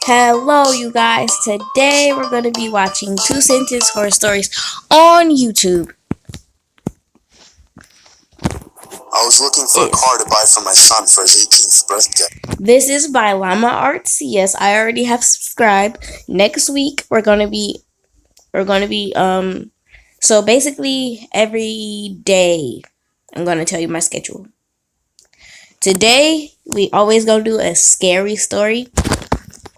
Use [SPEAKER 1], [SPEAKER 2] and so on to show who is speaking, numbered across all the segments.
[SPEAKER 1] Hello, you guys. Today we're going to be watching 2 Sentence Horror Stories on YouTube.
[SPEAKER 2] I was looking for a car to buy for my son for his 18th birthday.
[SPEAKER 1] This is by Llama Arts. Yes, I already have subscribed. Next week we're going to be so basically every day I'm going to tell you my schedule. Today we always going to do a scary story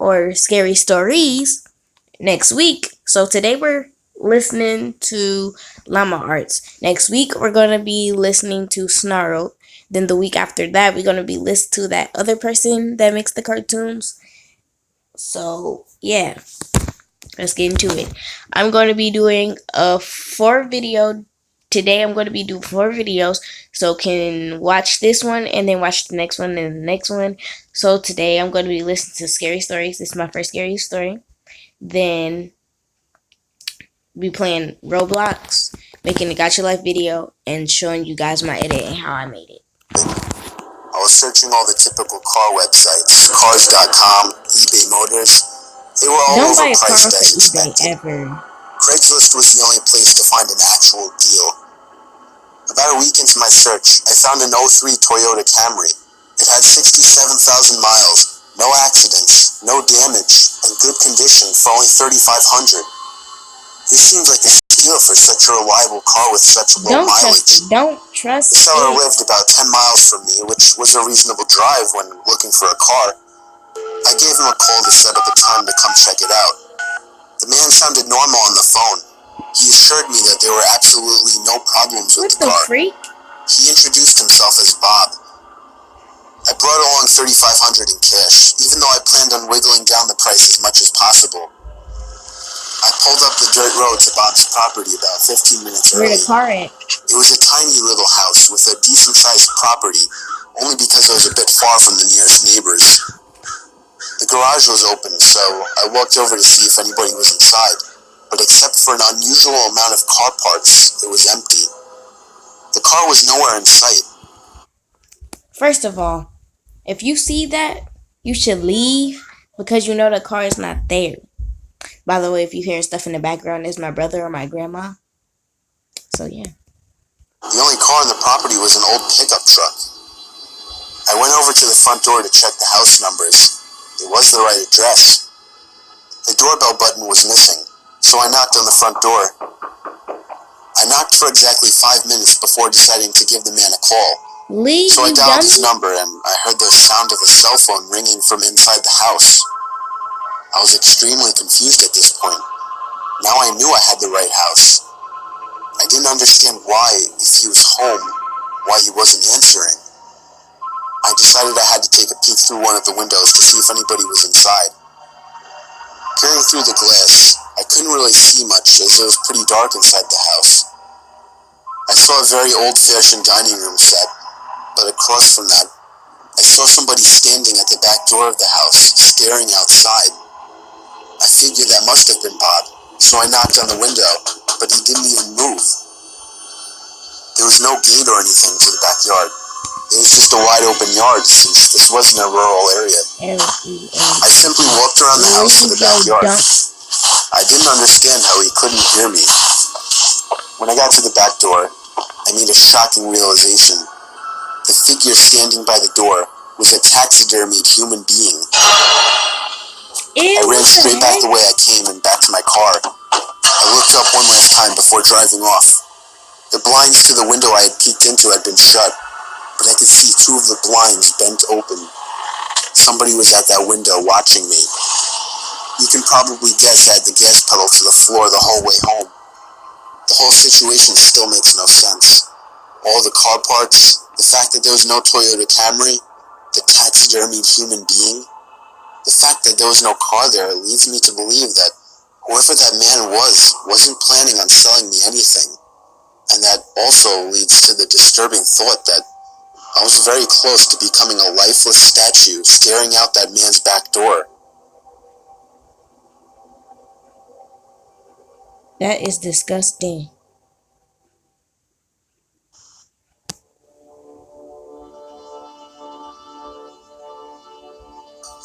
[SPEAKER 1] or scary stories. Next week, so today we're listening to Llama Arts. Next week we're gonna be listening to Snarl. Then the week after that we're gonna be listening to that other person that makes the cartoons. So yeah, let's get into it. I'm gonna be doing a 4 video today. I'm gonna be doing 4 videos, so can watch this one and then watch the next one and the next one. So today I'm gonna be listening to scary stories. This is my first scary story. Then be playing Roblox, making a Gotcha Life video, and showing you guys my edit and how I made it.
[SPEAKER 2] I was searching all the typical car websites, Cars.com, eBay Motors. They were all
[SPEAKER 1] Don't buy a car
[SPEAKER 2] overpriced
[SPEAKER 1] off
[SPEAKER 2] as
[SPEAKER 1] of eBay
[SPEAKER 2] expected.
[SPEAKER 1] ever.
[SPEAKER 2] Craigslist was the only place to find an actual deal. About a week into my search, I found an '03 Toyota Camry. It had 67,000 miles, no accidents, no damage, and good condition for only $3,500. This seems like a steal for such a reliable car with such low mileage.
[SPEAKER 1] Don't trust
[SPEAKER 2] The seller
[SPEAKER 1] it.
[SPEAKER 2] lived about 10 miles from me, which was a reasonable drive when looking for a car. I gave him a call to set up a time to come check it out. The man sounded normal on the phone. He assured me that there were absolutely no problems with the car.
[SPEAKER 1] What the freak?
[SPEAKER 2] He introduced himself as Bob. I brought along $3,500 in cash, even though I planned on wiggling down the price as much as possible. I pulled up the dirt road to Bob's property about 15 minutes early.
[SPEAKER 1] Where the car at?
[SPEAKER 2] It was a tiny little house with a decent-sized property, only because it was a bit far from the nearest neighbors. The garage was open, so I walked over to see if anybody was inside, but except for an unusual amount of car parts, it was empty. The car was nowhere in sight.
[SPEAKER 1] First of all, if you see that, you should leave because you know the car is not there. By the way, if you hear stuff in the background, it's my brother or my grandma. So yeah.
[SPEAKER 2] The only car on the property was an old pickup truck. I went over to the front door to check the house numbers. It was the right address. The doorbell button was missing, so I knocked on the front door. I knocked for exactly 5 minutes before deciding to give the man a call. So I dialed his number and I heard the sound of a cell phone ringing from inside the house. I was extremely confused at this point. Now I knew I had the right house. I didn't understand why, if he was home, why he wasn't answering. I decided I had to take a peek through one of the windows to see if anybody was inside. Peering through the glass, I couldn't really see much as it was pretty dark inside the house. I saw a very old-fashioned dining room set, but across from that, I saw somebody standing at the back door of the house, staring outside. I figured that must have been Bob, so I knocked on the window, but he didn't even move. There was no gate or anything to the backyard. It was just a wide open yard since this wasn't a rural area. I simply walked around the house to the backyard. I didn't understand how he couldn't hear me. When I got to the back door, I made a shocking realization. The figure standing by the door was a taxidermied human being. I ran straight back the way I came and back to my car. I looked up one last time before driving off. The blinds to the window I had peeked into had been shut, but I could see 2 of the blinds bent open. Somebody was at that window watching me. You can probably guess I had the gas pedal to the floor the whole way home. The whole situation still makes no sense. All the car parts, the fact that there was no Toyota Camry, the taxidermied human being. The fact that there was no car there leads me to believe that whoever that man wasn't planning on selling me anything. And that also leads to the disturbing thought that I was very close to becoming a lifeless statue staring out that man's back door.
[SPEAKER 1] That is disgusting.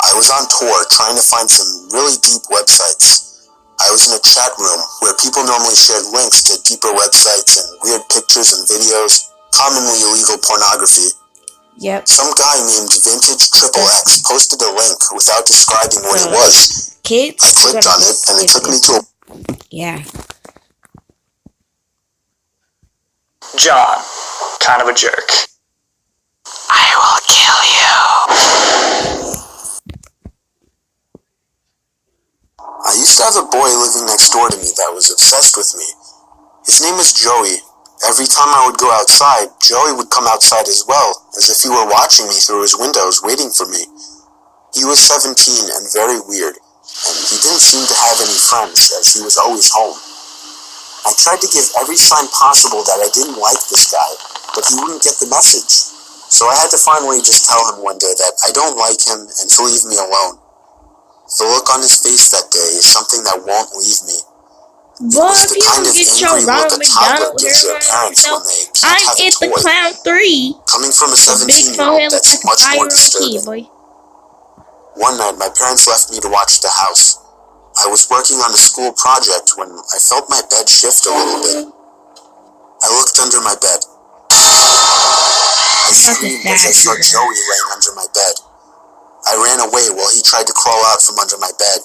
[SPEAKER 2] I I was on tour trying to find some really deep websites. I was in a chat room where people normally shared links to deeper websites and weird pictures and videos, commonly illegal pornography.
[SPEAKER 1] Yep.
[SPEAKER 2] Some guy named Vintage Triple X posted a link without describing what it was.
[SPEAKER 1] Kids,
[SPEAKER 2] I clicked on it and it took me to a...
[SPEAKER 1] Yeah.
[SPEAKER 3] John, kind of a jerk. I will kill you.
[SPEAKER 2] I used to have a boy living next door to me that was obsessed with me. His name was Joey. Every time I would go outside, Joey would come outside as well, as if he were watching me through his windows, waiting for me. He was 17 and very weird, and he didn't seem to have any friends, as he was always home. I tried to give every sign possible that I didn't like this guy, but he wouldn't get the message. So I had to finally just tell him one day that I don't like him and to leave me alone. The look on his face that day is something that won't leave me.
[SPEAKER 1] Boy, if you don't get your Ronald McDonald hair on yourself, I'm at the Clown 3.
[SPEAKER 2] Coming from a
[SPEAKER 1] The big
[SPEAKER 2] 17-year-old, that's
[SPEAKER 1] like
[SPEAKER 2] much
[SPEAKER 1] a
[SPEAKER 2] more
[SPEAKER 1] 5-year-old
[SPEAKER 2] disturbing.
[SPEAKER 1] kid, boy.
[SPEAKER 2] One night, my parents left me to watch the house. I was working on a school project when I felt my bed shift a little bit. I looked under my bed. I screamed as I saw Joey laying under my bed. I ran away while he tried to crawl out from under my bed.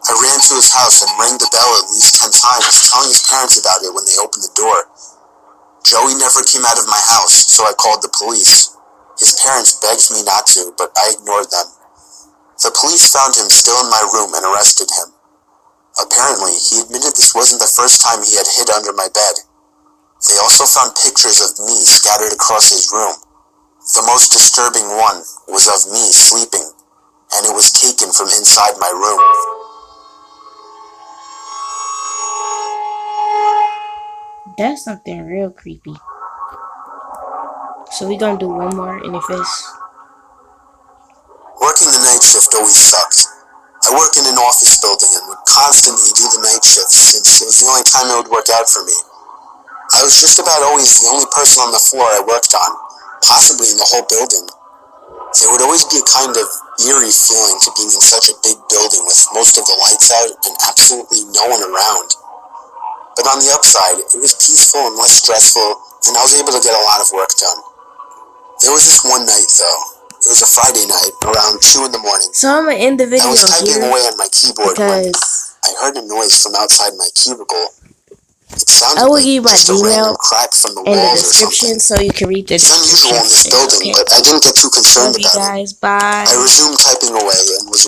[SPEAKER 2] I ran to his house and rang the bell at least 10 times, telling his parents about it when they opened the door. Joey never came out of my house, so I called the police. His parents begged me not to, but I ignored them. The police found him still in my room and arrested him. Apparently, he admitted this wasn't the first time he had hid under my bed. They also found pictures of me scattered across his room. The most disturbing one was of me sleeping, and it was taken from inside my room.
[SPEAKER 1] That's something real creepy. So we gonna do one more, and if it's...
[SPEAKER 2] Working the night shift always sucked. I work in an office building and would constantly do the night shifts since it was the only time it would work out for me. I was just about always the only person on the floor I worked on, possibly in the whole building. There would always be a kind of eerie feeling to being in such a big building with most of the lights out and absolutely no one around. But on the upside, it was peaceful and less stressful, and I was able to get a lot of work done. There was this one night, though. It was a Friday night, around 2 in the morning.
[SPEAKER 1] So I'm gonna end the video
[SPEAKER 2] I was typing
[SPEAKER 1] here
[SPEAKER 2] away on my keyboard when
[SPEAKER 1] because
[SPEAKER 2] I heard a noise from outside my cubicle. It sounded
[SPEAKER 1] I will
[SPEAKER 2] like
[SPEAKER 1] give you my
[SPEAKER 2] just a random
[SPEAKER 1] Gmail
[SPEAKER 2] crack from the
[SPEAKER 1] in the
[SPEAKER 2] walls or
[SPEAKER 1] description
[SPEAKER 2] something.
[SPEAKER 1] so you can read the
[SPEAKER 2] It's unusual in this
[SPEAKER 1] description.
[SPEAKER 2] building,
[SPEAKER 1] Okay.
[SPEAKER 2] but I didn't get too concerned
[SPEAKER 1] Love you
[SPEAKER 2] about it.
[SPEAKER 1] guys. Bye.
[SPEAKER 2] I resumed typing away and was